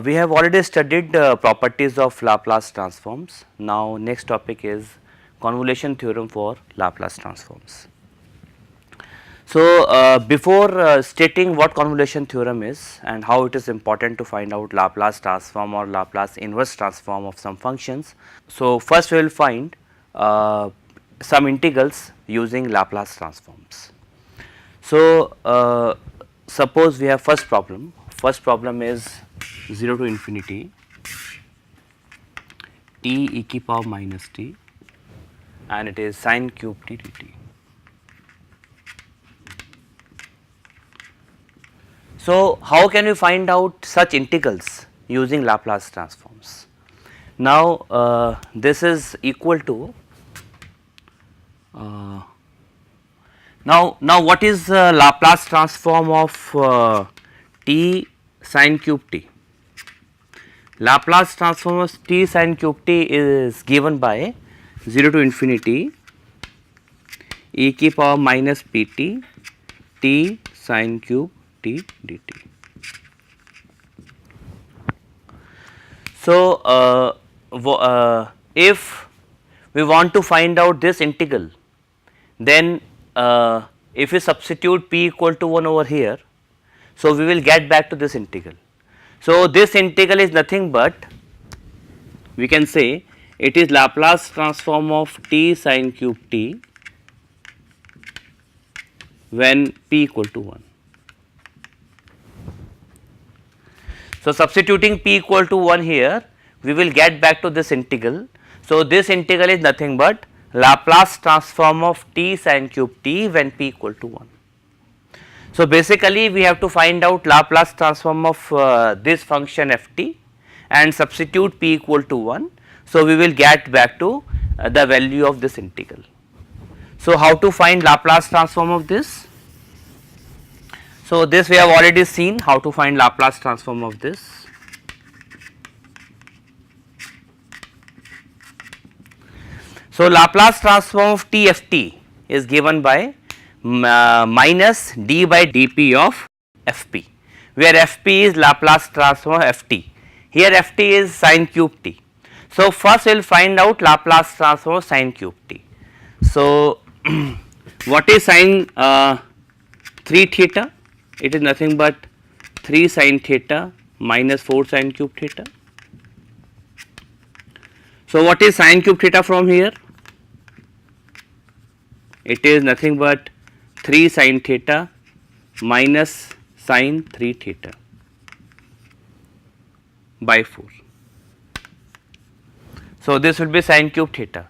we have already studied properties of Laplace transforms. Now, next topic is convolution theorem for Laplace transforms. So, before stating what convolution theorem is and how it is important to find out Laplace transform or Laplace inverse transform of some functions. So, first we will find some integrals using Laplace transforms. So, suppose we have first problem is 0 to infinity t e की power minus t and it is sin cube t dt. So, how can we find out such integrals using Laplace transforms? Now, this is equal to now what is Laplace transform of t sin cube t? Laplace transform of t sin cube t is given by 0 to infinity e की power minus pt t sin cube t dt. So, if we want to find out this integral, then if we substitute p equal to 1 over here, so we will get back to this integral. So, this integral is nothing but we can say it is Laplace transform of t sin cube t when p equal to 1. So, substituting p equal to 1 here, we will get back to this integral. So, this integral is nothing but Laplace transform of t sin cube t when p equal to 1. So, basically we have to find out Laplace transform of this function f t and substitute p equal to 1. So, we will get back to the value of this integral. So, how to find Laplace transform of this? So, this we have already seen how to find Laplace transform of this. So, Laplace transform of t f t is given by minus d by dp of f p, where f p is Laplace transform of f t. Here f t is sin cube t. So, first we will find out Laplace transform of sin cube t. So, what is sin 3 theta? It is nothing but 3 sin theta minus 4 sin cube theta. So, what is sin cube theta from here? It is nothing but 3 sin theta minus sin 3 theta by 4. So, this will be sin cube theta.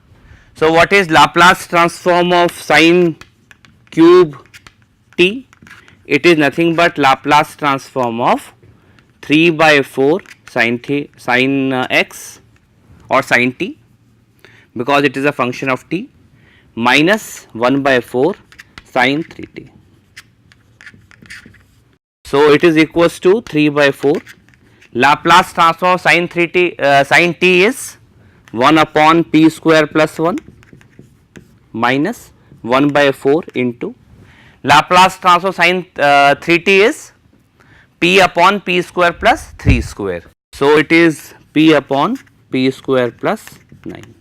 So, what is Laplace transform of sin cube t? It is nothing but Laplace transform of 3 by 4 sin x or sin t, because it is a function of t, minus 1 by 4 sin 3 t. So, it is equals to 3 by 4. Laplace transform of sin 3 t sin t is 1 upon p square plus 1 minus 1 by 4 into Laplace transform sin 3 t is p upon p square plus 3 square. So, it is p upon p square plus 9.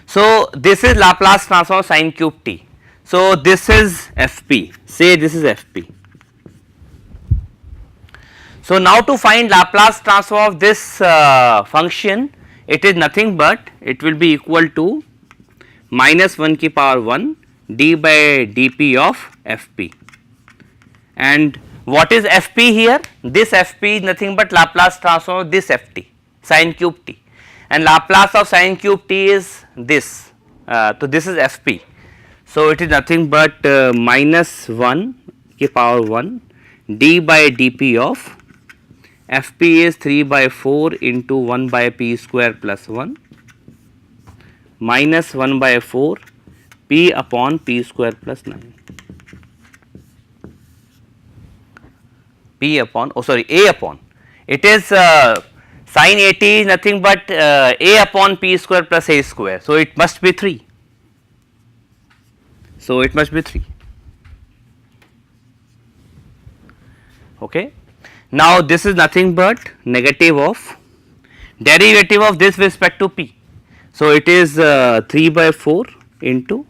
So, this is Laplace transform of sin cube t. So, this is f p, say this is f p. So, now to find Laplace transform of this function, it is nothing but it will be equal to minus 1 की power 1 d by dp of f p. And what is f p here? This f p is nothing but Laplace transform of this f t sin cube t, and Laplace of sin cube t is this. So, this is f p. So, it is nothing but minus 1 की power 1 d by dp of f p is 3 by 4 into 1 by p square plus 1 minus 1 by 4 p upon p square plus 9. P upon, oh sorry, a upon, it is sin a t is nothing but a upon p square plus a square. So, it must be 3. So, it must be 3. Okay. Now this is nothing but negative of derivative of this with respect to p. So it is 3 by 4 into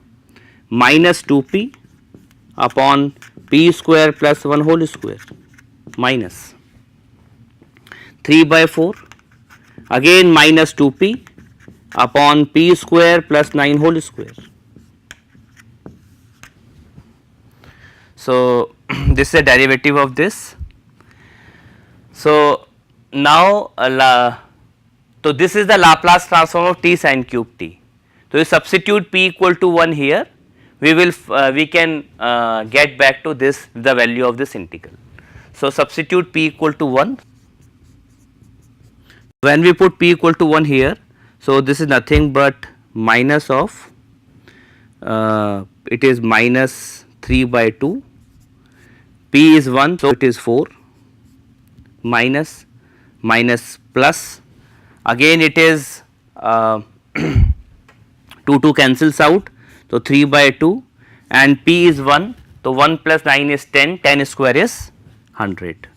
minus 2p upon p square plus 1 whole square minus 3 by 4 again minus 2p upon p square plus 9 whole square. So this is a derivative of this. So now so this is the Laplace transform of t sin cube t. So you substitute p equal to 1 here, we can get back to this the value of this integral. So substitute p equal to 1. When we put p equal to 1 here, so this is nothing but minus of it is minus 3 by 2, p is 1, so it is 4 minus plus again it is 2 cancels out, so 3 by 2 and p is 1, so 1 plus 9 is 10, 10 square is 100.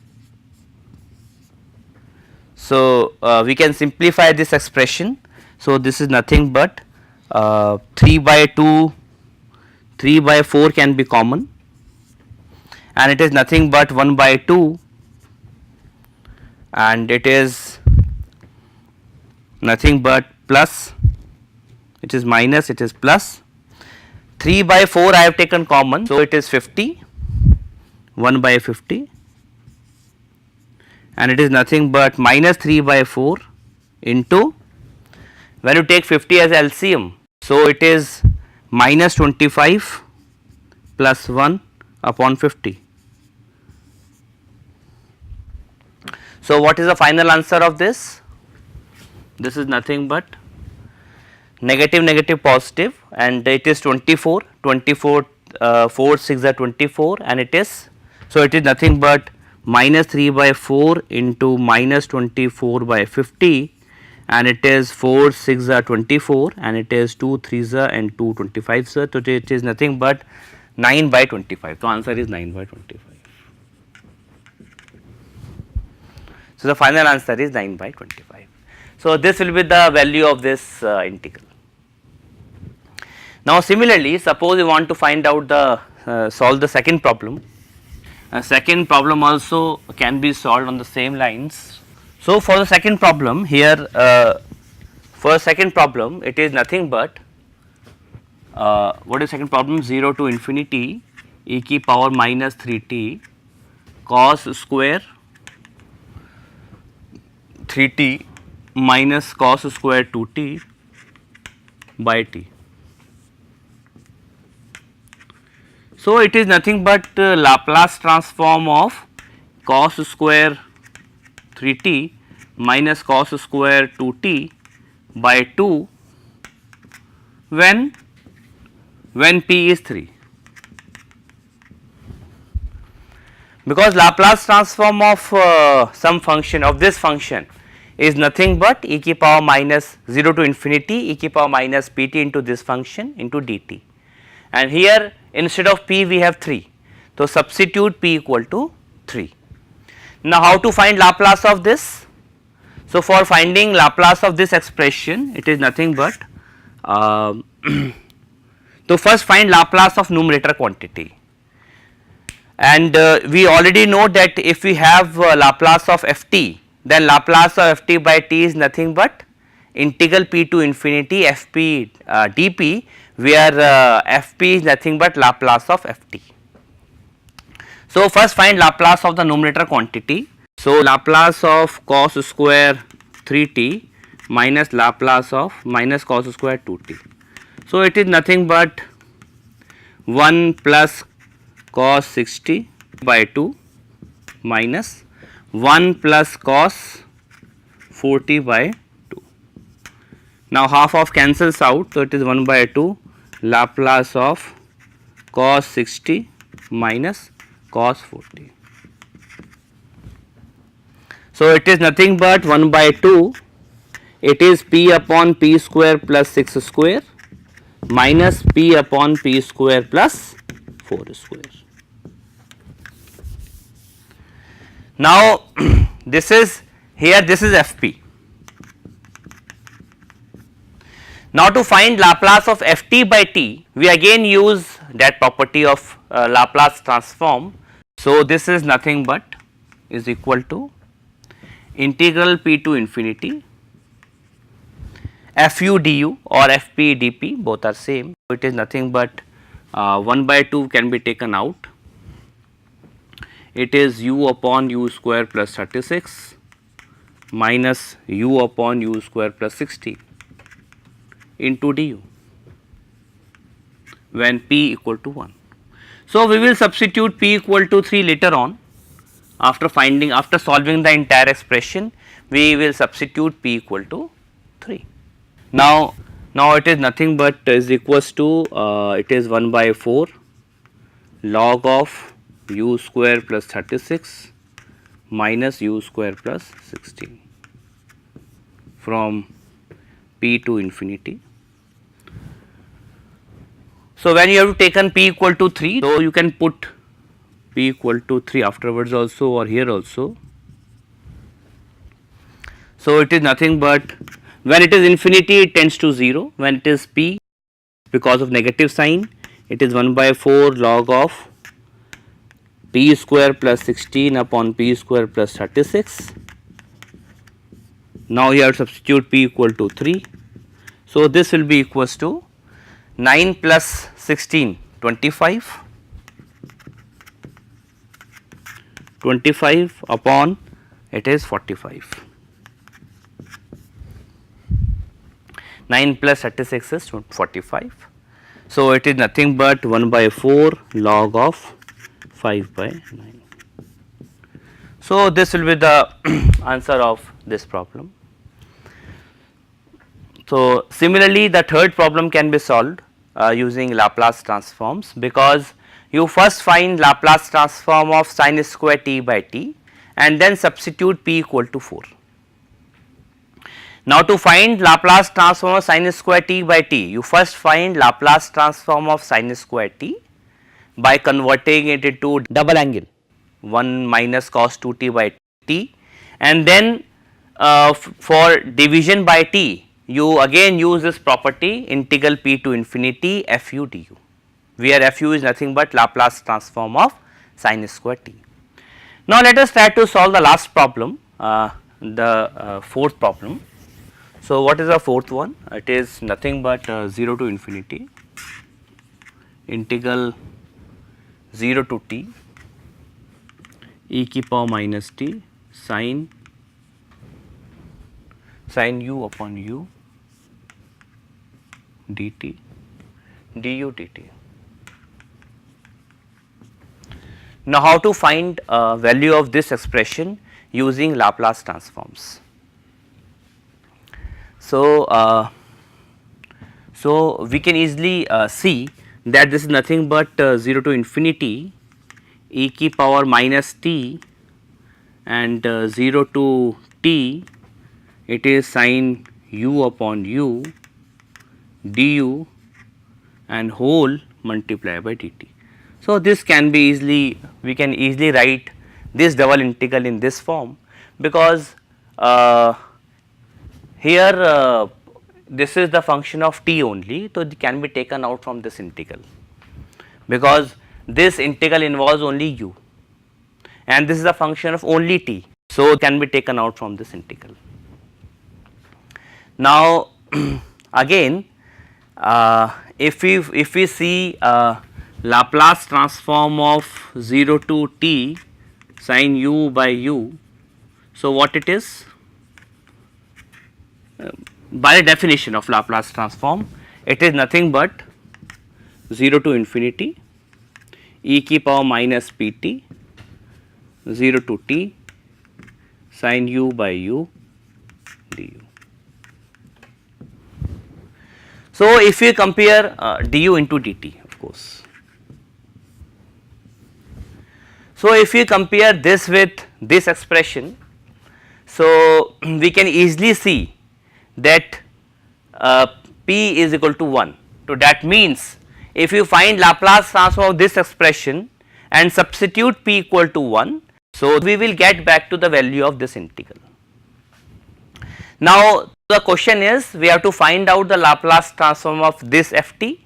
So we can simplify this expression. So this is nothing but 3 by 2, 3 by 4 can be common and it is nothing but 1 by 2 and it is nothing but plus, it is minus, it is plus, 3 by 4 I have taken common, so it is 50, 1 by 50 and it is nothing but minus 3 by 4 into, when you take 50 as LCM, so it is minus 25 plus 1 upon 50. So what is the final answer of this? This is nothing but negative negative positive and it is 24, 4 6 are 24 and it is, so it is nothing but minus 3 by 4 into minus 24 by 50 and it is 4 6 are 24 and it is 2 3s are and 2 25s, so it is nothing but 9 by 25. So answer is 9 by 25. So the final answer is 9 by 25. So this will be the value of this integral. Now similarly, suppose you want to find out the solve the second problem. Second problem also can be solved on the same lines. So for the second problem here, for second problem it is nothing but what is second problem? 0 to infinity e की power minus 3t cos square 3t minus cos square 2t by t. So it is nothing but Laplace transform of cos square 3t minus cos square 2t by 2 when p is 3. Because Laplace transform of some function of this function is nothing but e की power minus 0 to infinity e की power minus pt into this function into dt, and here instead of p we have 3. So substitute p equal to 3. Now how to find Laplace of this? So for finding Laplace of this expression it is nothing but so first find Laplace of numerator quantity, and we already know that if we have Laplace of ft, then Laplace of ft by t is nothing but integral p to infinity fp dp, where fp is nothing but Laplace of ft. So first find Laplace of the numerator quantity. So Laplace of cos square 3t minus Laplace of minus cos square 2t. So it is nothing but 1 plus cos 60 by 2 minus 1 plus cos 40 by 2. Now half of cancels out, so it is 1 by 2 Laplace of cos 60 minus cos 40. So it is nothing but 1 by 2, it is p upon p square plus 6 square minus p upon p square plus 4 square. Now this is here, this is Fp. Now to find Laplace of Ft by t, we again use that property of Laplace transform. So this is nothing but is equal to integral p to infinity fu du or fp dp, both are same. It is nothing but 1 by 2 can be taken out. It is u upon u square plus 36 minus u upon u square plus 16 into du when p equal to 1. So we will substitute p equal to 3 later on. After solving the entire expression, we will substitute p equal to 3. Now it is nothing but is equals to it is 1 by 4 log of u square plus 36 minus u square plus 16 from p to infinity. So when you have taken p equal to 3, so you can put p equal to 3 afterwards also or here also. So it is nothing but when it is infinity it tends to 0, when it is p because of negative sign it is 1 by 4 log of p square plus 16 upon p square plus 36. Now you have to substitute p equal to 3. So this will be equals to 9 plus 16 25 upon it is 45. 9 plus 36 is 45. So it is nothing but 1 by 4 log of 5 by 9. So this will be the answer of this problem. So similarly the third problem can be solved using Laplace transforms, because you first find Laplace transform of sin square t by t and then substitute p equal to 4. Now to find Laplace transform of sin square t by t, you first find Laplace transform of sin square t by converting it into double angle 1 minus cos 2t by t, and then for division by t you again use this property integral p to infinity fu du, where fu is nothing but Laplace transform of sin square t. Now let us try to solve the last problem, the fourth problem. So what is the fourth one? It is nothing but 0 to infinity integral 0 to t e की power minus t sin u upon u dt du dt. Now how to find value of this expression using Laplace transforms? So we can easily see that this is nothing but 0 to infinity e की power minus t and 0 to t it is sin u upon u du and whole multiplied by dt. So this can be easily, we can easily write this double integral in this form, because here this is the function of t only, so it can be taken out from this integral, because this integral involves only u and this is a function of only t, so it can be taken out from this integral. Now again if we see Laplace transform of 0 to t sin u by u, so what it is? By the definition of Laplace transform, it is nothing but 0 to infinity e की power minus pt 0 to t sin u by u du. So if we compare du into dt, of course. So if we compare this with this expression, so we can easily see that p is equal to 1. So that means if you find Laplace transform of this expression and substitute p equal to 1, So, we will get back to the value of this integral. Now, the question is we have to find out the Laplace transform of this ft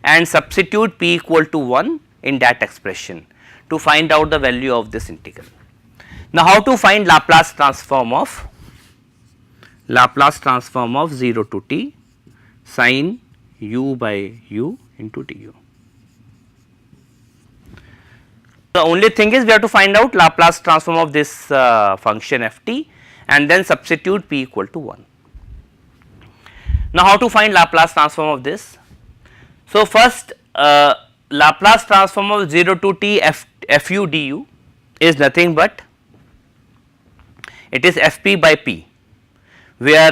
and substitute p equal to 1 in that expression to find out the value of this integral. Now, how to find Laplace transform of 0 to t sin u by u into du. The only thing is we have to find out Laplace transform of this function ft and then substitute p equal to 1. Now, how to find Laplace transform of this? So, first Laplace transform of 0 to t fu du is nothing but it is fp by p, where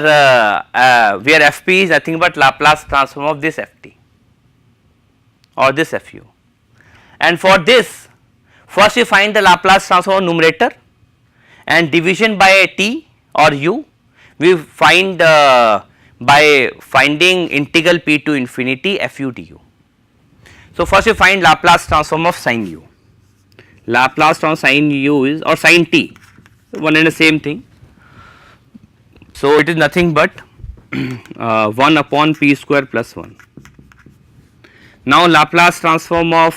fp is nothing but Laplace transform of this ft or this fu. And for this, first we find the Laplace transform of numerator and division by t or u we find by finding integral p to infinity fu du. So, first we find Laplace transform of sin u. Laplace transform sin u is or sin t, one and the same thing. So, it is nothing but 1 upon p square plus 1. Now, Laplace transform of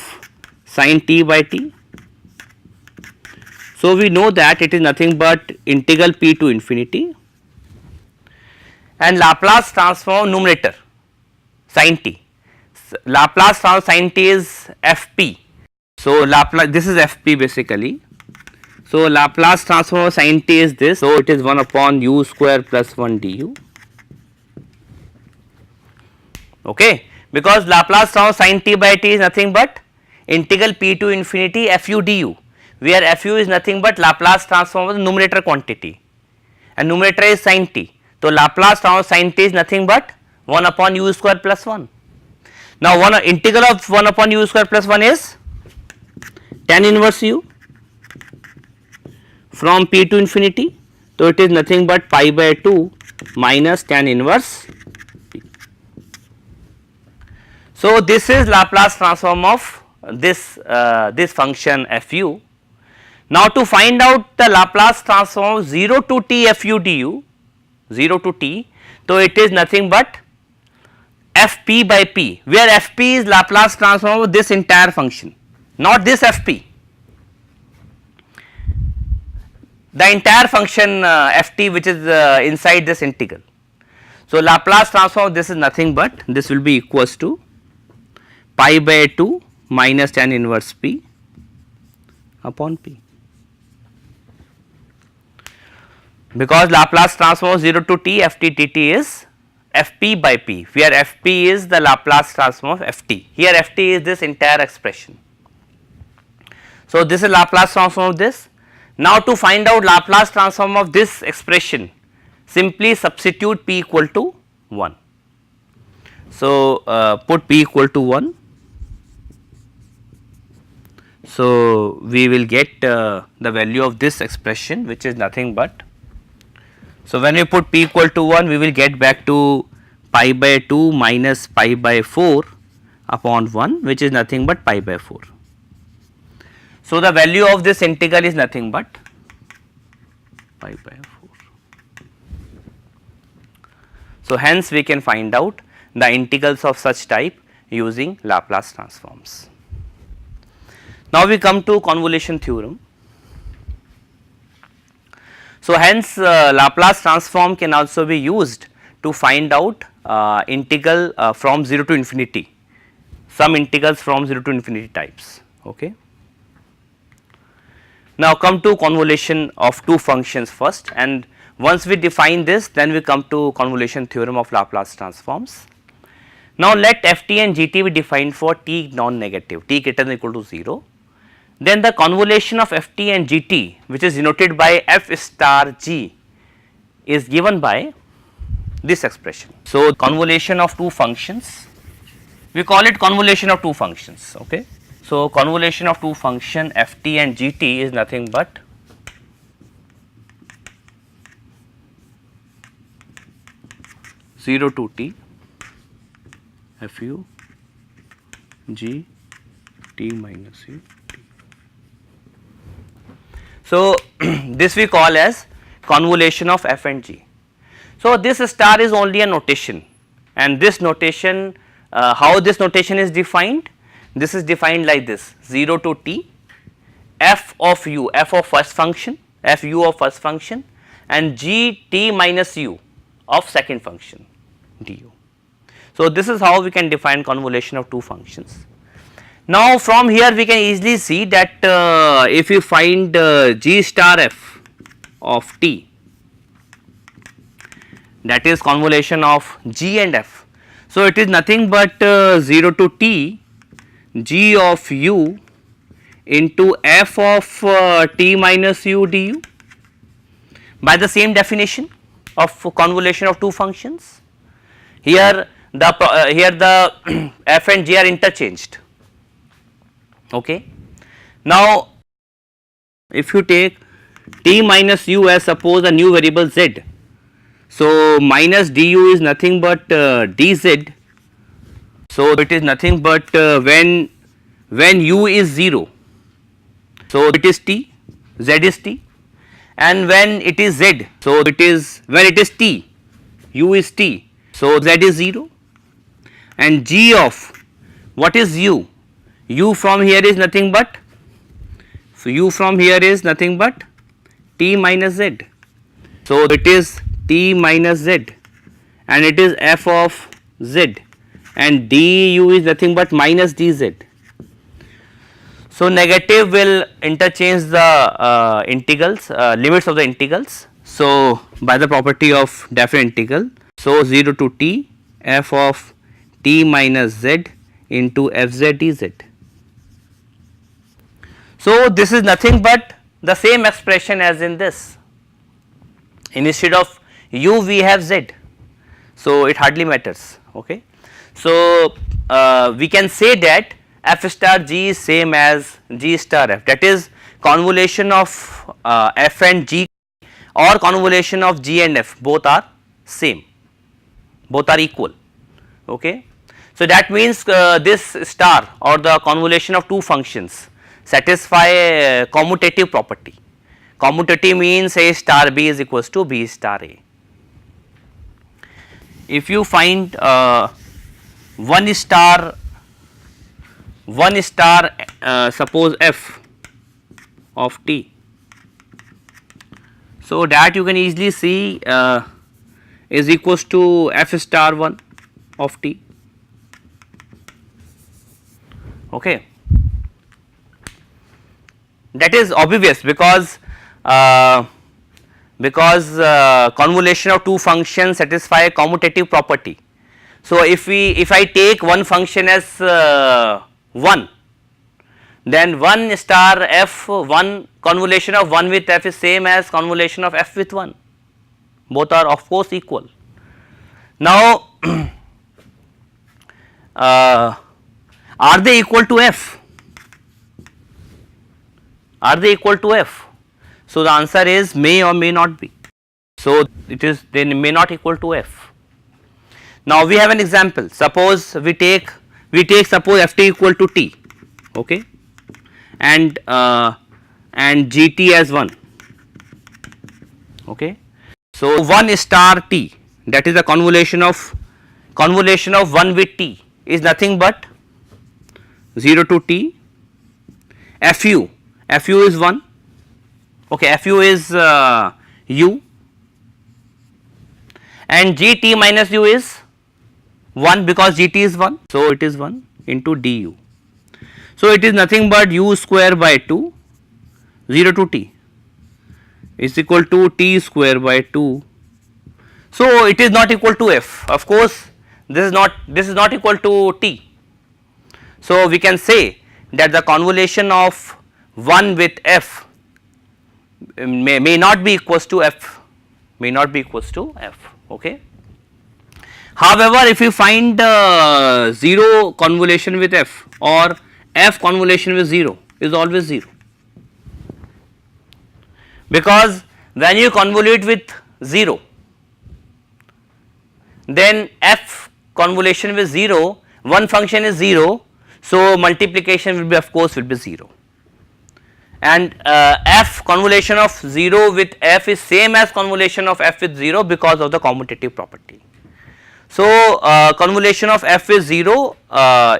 sin t by t. So, we know that it is nothing but integral p to infinity and Laplace transform numerator sin t. Laplace transform sin t is fp. So, Laplace this is fp basically. So, Laplace transform of sin t is this. So, it is 1 upon u square plus 1 du. Okay, because Laplace transform of sin t by t is nothing but integral p to infinity fu du, where fu is nothing but Laplace transform of the numerator quantity and numerator is sin t. So, Laplace transform of sin t is nothing but 1 upon u square plus 1. Now, integral of 1 upon u square plus 1 is tan inverse u from p to infinity. So, it is nothing but pi by 2 minus tan inverse p. So, this is Laplace transform of this function fu. Now, to find out the Laplace transform of 0 to t fu du, 0 to t, so it is nothing but fp by p, where fp is Laplace transform of this entire function, not this fp. The entire function ft which is inside this integral. So, Laplace transform of this is nothing but this will be equals to pi by 2 minus tan inverse p upon p, because Laplace transform of 0 to t ft dt is fp by p, where fp is the Laplace transform of ft. Here ft is this entire expression. So, this is Laplace transform of this. Now, to find out Laplace transform of this expression, simply substitute p equal to 1. So, put p equal to 1. So, we will get the value of this expression which is nothing but. So, when we put p equal to 1, we will get back to pi by 2 minus pi by 4 upon 1, which is nothing but pi by 4. So, the value of this integral is nothing but pi by 4. So, hence we can find out the integrals of such type using Laplace transforms. Now, we come to convolution theorem. So, hence Laplace transform can also be used to find out integral from 0 to infinity, some integrals from 0 to infinity types. Okay. Now, come to convolution of two functions first, and once we define this, then we come to convolution theorem of Laplace transforms. Now, let ft and gt be defined for t non-negative, t greater than or equal to 0. Then the convolution of ft and gt, which is denoted by f star g, is given by this expression. So, convolution of two functions, we call it convolution of two functions. Okay. So, convolution of two function ft and gt is nothing but zero to t fu g t minus u t. So, this we call as convolution of f and g. So, this star is only a notation, and this notation, how this notation is defined? This is defined like this: 0 to t f of u, f of first function, f u of first function, and g t minus u of second function du. So, this is how we can define convolution of two functions. Now, from here we can easily see that if you find g star f of t, that is convolution of g and f. So, it is nothing but 0 to t g of u into f of t minus u du by the same definition of convolution of two functions. Here the f and g are interchanged. Okay. Now, if you take t minus u as suppose a new variable z, so minus du is nothing but dz. So, it is nothing but when u is 0, so it is t, z is t, and when it is z, so it is when it is t, u is t, so z is 0, and g of what is u? U from here is nothing but, so u from here is nothing but t minus z. So, it is t minus z, and it is f of z, and du is nothing but minus dz. So, negative will interchange the integrals, limits of the integrals. So, by the property of definite integral, so 0 to t f of t minus z into f z dz. So, this is nothing but the same expression as in this. Instead of u we have z, so it hardly matters. Okay. So, we can say that f star g is same as g star f, that is convolution of f and g or convolution of g and f, both are same, both are equal. Okay. So, that means this star or the convolution of two functions satisfy a commutative property. Commutative means a star b is equals to b star a. If you find one star suppose f of t, so that you can easily see is equals to f star 1 of t. Okay. That is obvious because convolution of two functions satisfy a commutative property. So, if I take one function as 1, then 1 star f, 1 convolution of 1 with f is same as convolution of f with 1, both are of course equal. Now, are they equal to f? Are they equal to f? So, the answer is may or may not be. So, it is they may not equal to f. Now, we have an example. Suppose we take suppose f t equal to t, okay, and gt as 1, okay. So, 1 star t, that is the convolution of 1 with t is nothing but 0 to t fu is 1, okay, fu is u, and gt minus u is 1 because gt is 1. So, it is 1 into du. So, it is nothing but u square by 2 0 to t is equal to t square by 2. So, it is not equal to f, of course this is not equal to t. So, we can say that the convolution of 1 with f may not be equals to f, okay. However, if you find 0 convolution with f or f convolution with 0 is always 0, because when you convolute with 0, then f convolution with 0, one function is 0, so multiplication will be of course will be 0, and f convolution of 0 with f is same as convolution of f with 0 because of the commutative property. So, convolution of f is 0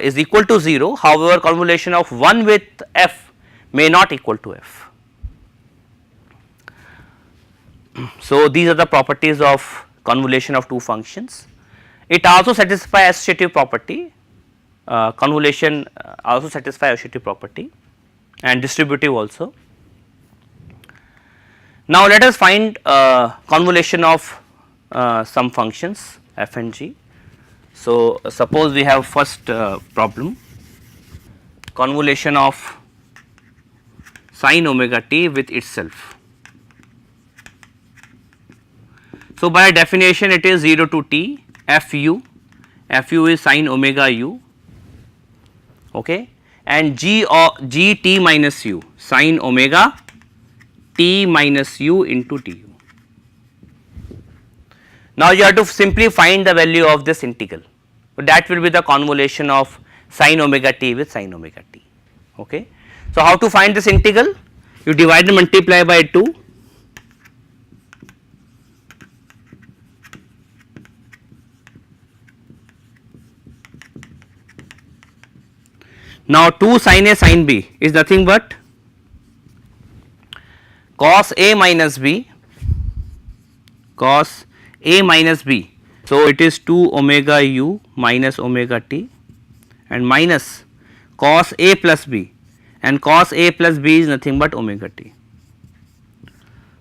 is equal to 0, however, convolution of 1 with f may not equal to f. So, these are the properties of convolution of two functions. It also satisfies associative property, convolution also satisfies associative property and distributive also. Now, let us find convolution of some functions f and g. So, suppose we have first problem, convolution of sin omega t with itself. So, by definition it is 0 to t fu is sin omega u, okay, and g t minus u sin omega t minus u into tu. Now, you have to simply find the value of this integral. So, that will be the convolution of sin omega t with sin omega t. Okay. So, how to find this integral? You divide and multiply by 2. Now, 2 sin a sin b is nothing but cos a minus b, cos a minus b. So, it is 2 omega u minus omega t and minus cos a plus b, and cos a plus b is nothing but omega t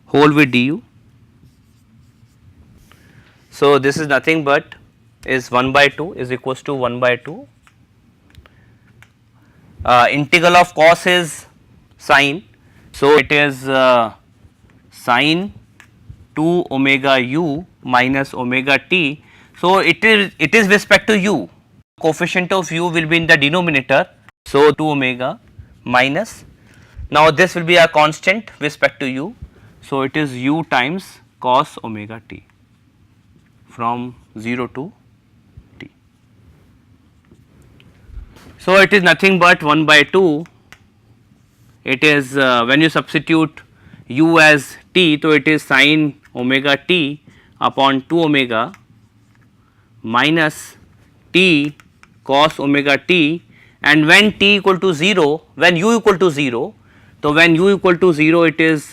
whole with du. So, this is nothing but is 1 by 2 is equals to 1 by 2. Integral of cos is sin. So, it is sin 2 omega u minus omega t. So, it is respect to u, coefficient of u will be in the denominator. So, 2 omega minus, now this will be a constant with respect to u. So, it is u times cos omega t from 0 to t. So, it is nothing but 1 by 2, it is when you substitute u as t, so it is sin omega t upon 2 omega minus t cos omega t, and when t equal to 0, when u equal to 0, so when u equal to 0 it is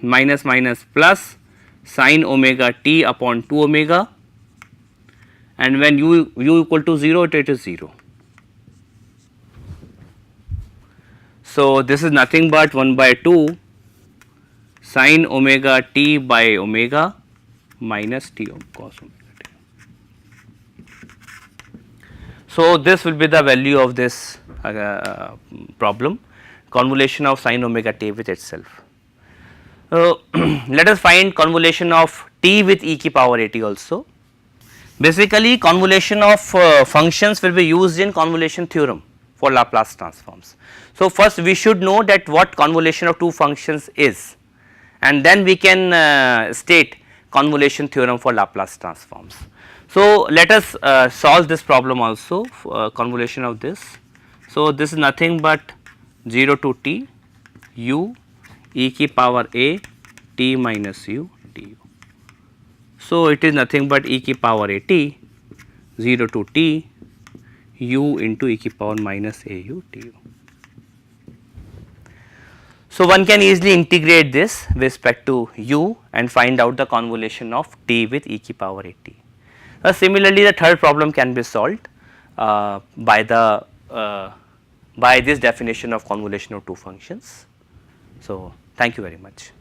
minus minus plus sin omega t upon 2 omega, and when u equal to 0 it is 0. So, this is nothing but 1 by 2 sin omega t by omega minus t cos omega t. So, this will be the value of this problem, convolution of sin omega t with itself. Let us find convolution of t with e ki power a t also. Basically, convolution of functions will be used in convolution theorem for Laplace transforms. So, first we should know that what convolution of two functions is, and then we can state convolution theorem for Laplace transforms. So, let us solve this problem also, convolution of this. So, this is nothing but 0 to t u e ki power a t minus u du. So, it is nothing but e ki power a t 0 to t u into e ki power minus a u du. So, one can easily integrate this with respect to u and find out the convolution of t with e ki power a t. Similarly, the third problem can be solved by this definition of convolution of two functions. So, thank you very much.